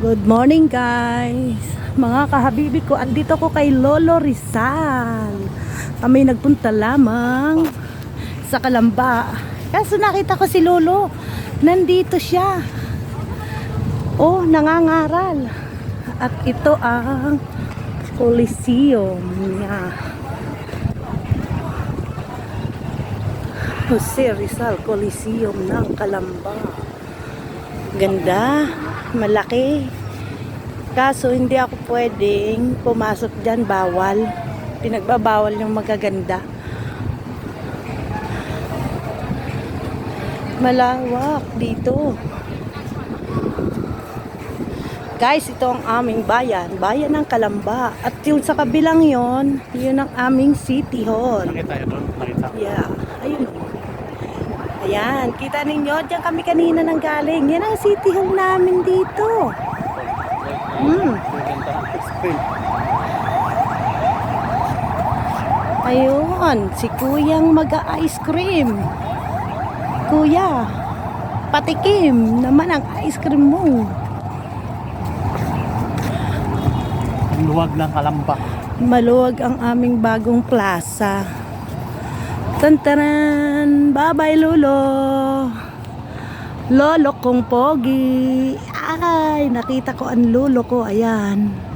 Good morning guys, mga kahabibi ko, andito ko kay Lolo Rizal. Kami nagpunta lamang sa Calamba. Kaso nakita ko si Lolo, nandito siya. Oh, nangangaral. At ito ang Coliseum niya. Jose Rizal Coliseum ng Calamba. Ganda, malaki. Kaso hindi ako pwedeng pumasok dyan, bawal. Pinagbabawal yung magaganda. Malawak dito. Guys, ito ang aming bayan, bayan ng Calamba. At yung sa kabilang yon, yun ang aming city hall. Nakita yun doon? Nakita. Yeah, ayun. Ayan, kita ninyo, diyan kami kanina nang galing. Yan ang city hall namin dito. Ayun, si Kuyang mag-ice cream. Kuya, patikim naman ang ice cream mo. Ang luwag ng Calamba. Maluwag ang aming bagong plaza. Tantaran! Bye-bye, Lolo! Lolo kong pogi! Ay, nakita ko ang lolo ko. Ayan.